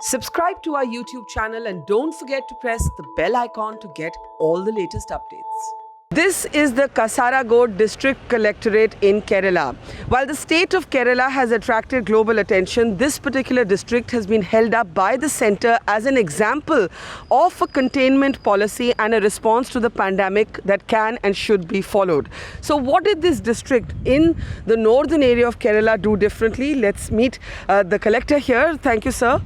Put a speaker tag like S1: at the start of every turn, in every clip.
S1: Subscribe to our YouTube channel and don't forget to press the bell icon to get all the latest updates. This is the Kasaragod District Collectorate in Kerala. While the state of Kerala has attracted global attention, this particular district has been held up by the centre as an example of a containment policy and a response to the pandemic that can and should be followed. So what did this district in the northern area of Kerala do differently? Let's meet the collector here. Thank you, sir.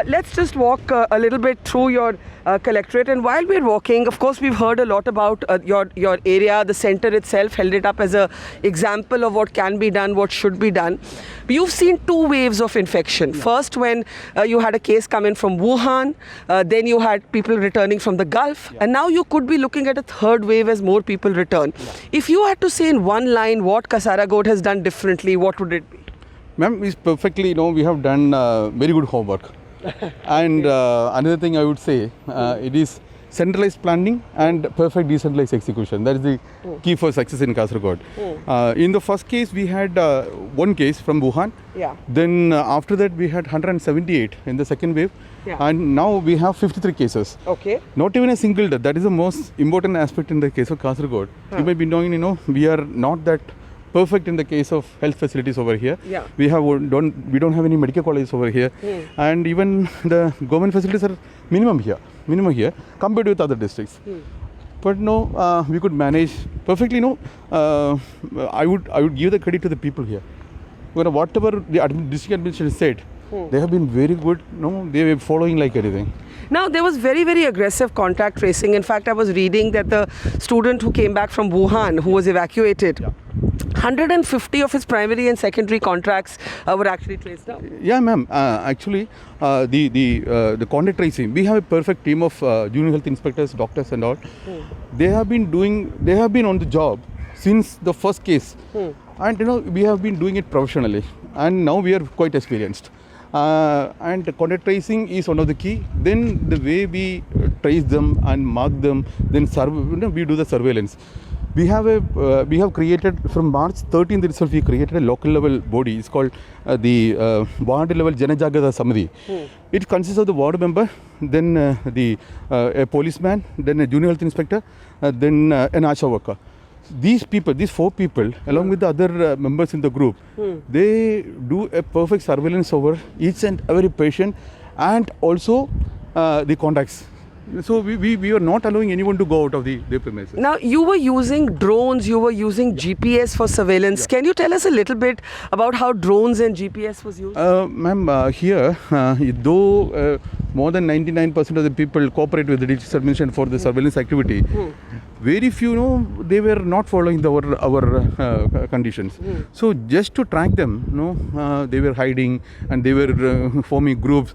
S1: Let's just walk a little bit through your collectorate, and while we're walking, of course, we've heard a lot about your area. The centre itself held it up as a example of what can be done, what should be done. You've seen two waves of infection. Yeah. First, when you had a case come in from Wuhan, then you had people returning from the Gulf, and now you could be looking at a third wave as more people return. Yeah. If you had to say in one line what Kasaragod has done differently, what would it be?
S2: Ma'am, it's perfectly, we have done very good homework. And another thing I would say, it is centralized planning and perfect decentralized execution. That is the key for success in Kasaragod. In the first case, we had one case from Wuhan. Yeah. Then after that, we had 178 in the second wave. Yeah. And now we have 53 cases. Okay. Not even a single death. That is the most important aspect in the case of Kasaragod. You may be knowing, we are not that perfect in the case of health facilities over here. Yeah. We don't have any medical colleges over here, and even the government facilities are minimum here compared with other districts. But no, we could manage perfectly. I would give the credit to the people here. Whatever the district administration said, they have been very good. They were following like anything.
S1: Now, there was very, very aggressive contact tracing. In fact, I was reading that the student who came back from Wuhan, who was evacuated, 150 of his primary and secondary contracts were actually traced down.
S2: Yeah, ma'am. Actually, the contact tracing, we have a perfect team of junior health inspectors, doctors and all. They have been on the job since the first case. And, we have been doing it professionally. And now we are quite experienced. And contact tracing is one of the key. Then the way we trace them and mark them, then we do the surveillance. We have created from March 13th itself. We created a local level body. It's called the ward level Janajagrata Samiti. It consists of the ward member, then a policeman, then a junior health inspector, then an ASHA worker. These four people, along with the other members in the group, they do a perfect surveillance over each and every patient, and also the contacts. So we are not allowing anyone to go out of the premises.
S1: Now, you were using drones, you were using GPS for surveillance. Can you tell us a little bit about how drones and GPS was used?
S2: Ma'am, here, though more than 99% of the people cooperate with the district administration for the surveillance activity, very few, they were not following our conditions. So just to track them, they were hiding and they were forming groups,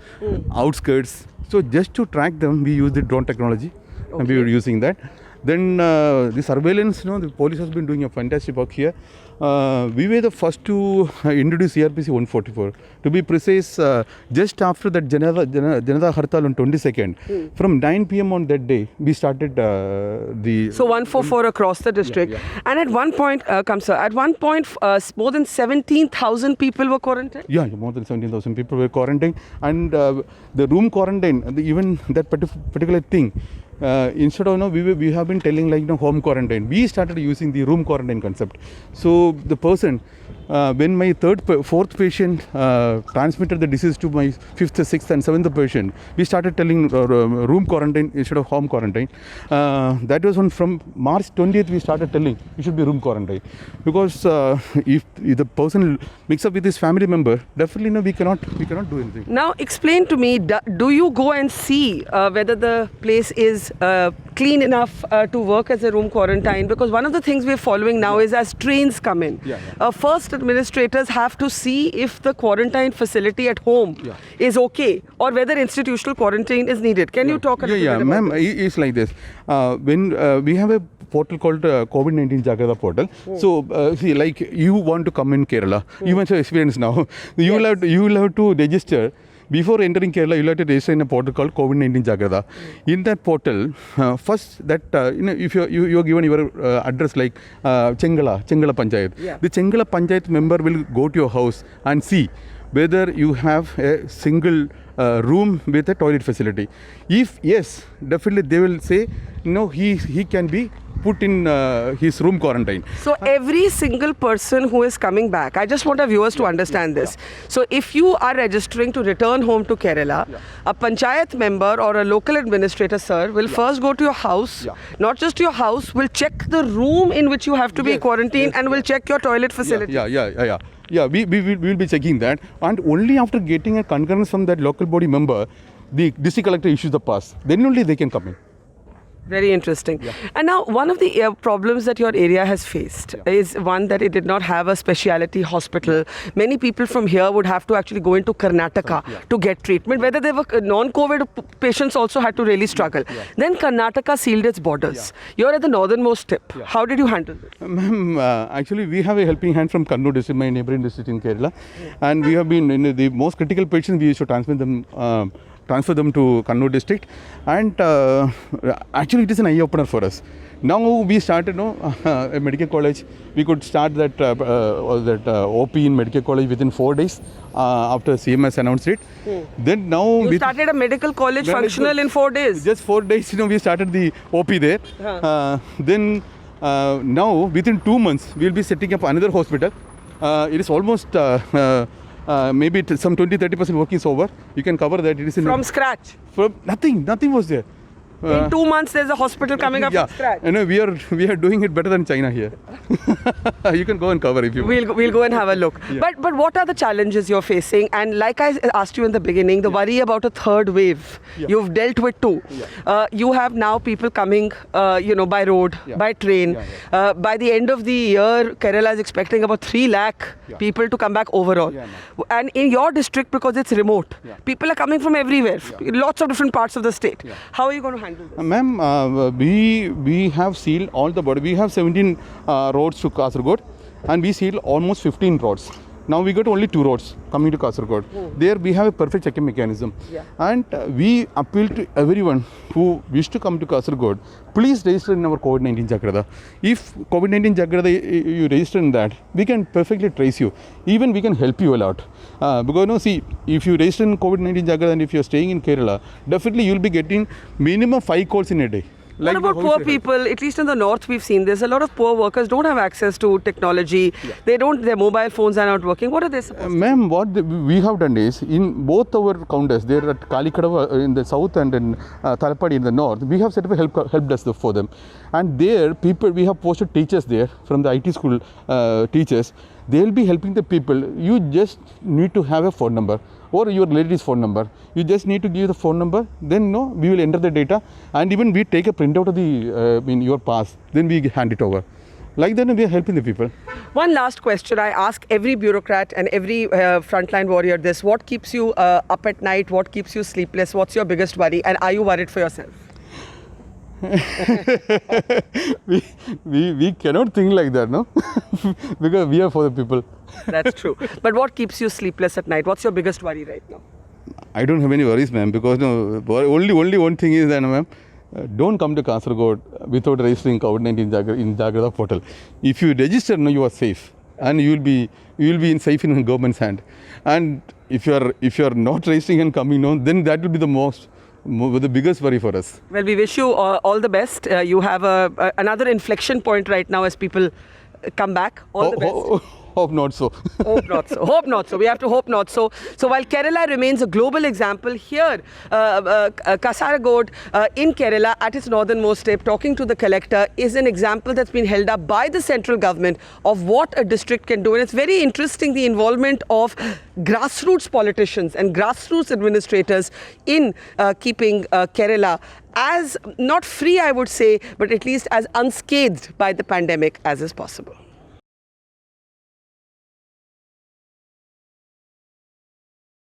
S2: outskirts. So just to track them, we use the drone technology, and we were using that. Then the surveillance, the police has been doing a fantastic work here. We were the first to introduce CRPC 144. To be precise, just after that Janata Hartal on 22nd, from 9 p.m. on that day, we started the...
S1: So 144 across the district. Yeah. And at one point, more than 17,000 people were quarantined?
S2: Yeah, more than 17,000 people were quarantined. And the room quarantine, even that particular thing, instead of we have been telling home quarantine, we started using the room quarantine concept. So the person, when my fourth patient transmitted the disease to my fifth, sixth and seventh patient, we started telling room quarantine instead of home quarantine. That was from March 20th we started telling it should be room quarantine, because if the person mixes up with his family member, definitely we cannot do anything.
S1: Now explain to me, do you go and see whether the place is clean enough to work as a room quarantine? Because one of the things we're following now is as trains come in, first administrators have to see if the quarantine facility at home is okay, or whether institutional quarantine is needed. Can you talk a little bit about
S2: ma'am,
S1: this?
S2: it's like this. When we have a portal called COVID-19 Jagrata portal. So see, like you want to come in Kerala, you must have experience now. You will have to register. Before entering Kerala, you have to register in a portal called COVID-19 Jagrata. In that portal, first that if you are given your address like Chengala Panchayat, the Chengala Panchayat member will go to your house and see whether you have a single room with a toilet facility. If yes, definitely they will say, no, he can be put in his room quarantine.
S1: So every single person who is coming back, I just want our viewers to understand this. So if you are registering to return home to Kerala, a Panchayat member or a local administrator, sir, will first go to your house, not just your house, will check the room in which you have to be quarantined and will check your toilet facility.
S2: Yeah, we will be checking that, and only after getting a concurrence from that local body member, the district collector issues the pass. Then only they can come in.
S1: Very interesting. And now one of the problems that your area has faced is one that it did not have a specialty hospital. Many people from here would have to actually go into Karnataka to get treatment. Whether they were non-COVID patients also had to really struggle. Then Karnataka sealed its borders. You're at the northernmost tip. How did you handle this?
S2: Ma'am, actually we have a helping hand from Kannur district, my neighbouring district in Kerala, and we have been in the most critical patients. We used to transfer them to Kannur district, and actually it is an eye-opener for us. Now we started a medical college. We could start that OP in medical college within 4 days after CMS announced it. Then now
S1: you started a medical college functional in 4 days.
S2: Just 4 days, we started the OP there. Then now within 2 months we will be setting up another hospital. It is almost maybe some 20-30% work is over. You can cover that. It is
S1: from scratch.
S2: From nothing was there.
S1: In 2 months, there's a hospital coming up from scratch.
S2: We are doing it better than China here. You can go and cover if you want.
S1: We'll go and have a look. But what are the challenges you're facing? And like I asked you in the beginning, the worry about a third wave. You've dealt with 2. You have now people coming, by road, by train. By the end of the year, Kerala is expecting about 3 lakh people to come back overall. And in your district, because it's remote, people are coming from everywhere, lots of different parts of the state. How are you going to handle this?
S2: Ma'am, we have sealed all the border. We have 17 roads to Kasaragod, and we sealed almost 15 roads. Now we got only 2 roads coming to Kasaragod. There we have a perfect checking mechanism. And we appeal to everyone who wish to come to Kasaragod, please register in our COVID-19 Jagrada. If COVID-19 Jagrada, you register in that, we can perfectly trace you. Even we can help you a lot. Because if you register in COVID-19 Jagrada and if you're staying in Kerala, definitely you'll be getting minimum 5 calls in a day.
S1: What about poor people? At least in the north, we've seen this. A lot of poor workers don't have access to technology. Their mobile phones are not working. What are they supposed to do?
S2: Ma'am, what we have done is, in both our counters, they're at Kalikada in the south and in Thalapadi in the north, we have set up a help desk for them. And there, we have posted teachers there from the IT school teachers. They'll be helping the people. You just need to have a phone number or your relative's phone number. You just need to give the phone number. Then we will enter the data, and even we take a printout of the your pass. Then we hand it over. Like that, we are helping the people.
S1: One last question I ask every bureaucrat and every frontline warrior this: what keeps you up at night? What keeps you sleepless? What's your biggest worry? And are you worried for yourself?
S2: we cannot think like that, no? Because we are for the people.
S1: That's true. But what keeps you sleepless at night? What's your biggest worry right now?
S2: I don't have any worries, ma'am, because only one thing is that, ma'am, don't come to Kasaragod without registering COVID-19 in Jagrada portal. If you register, you are safe, and you will be safe in government's hand. And if you are not registering and coming, then that will be the biggest worry for us. Well,
S1: we wish you all the best. You have another inflection point right now as people come back. All the best.
S2: Hope not so.
S1: Hope not so. Hope not so. We have to hope not so. So while Kerala remains a global example, here Kasaragod in Kerala at its northernmost tip, talking to the collector, is an example that's been held up by the central government of what a district can do. And it's very interesting, the involvement of grassroots politicians and grassroots administrators in keeping Kerala as not free, I would say, but at least as unscathed by the pandemic as is possible.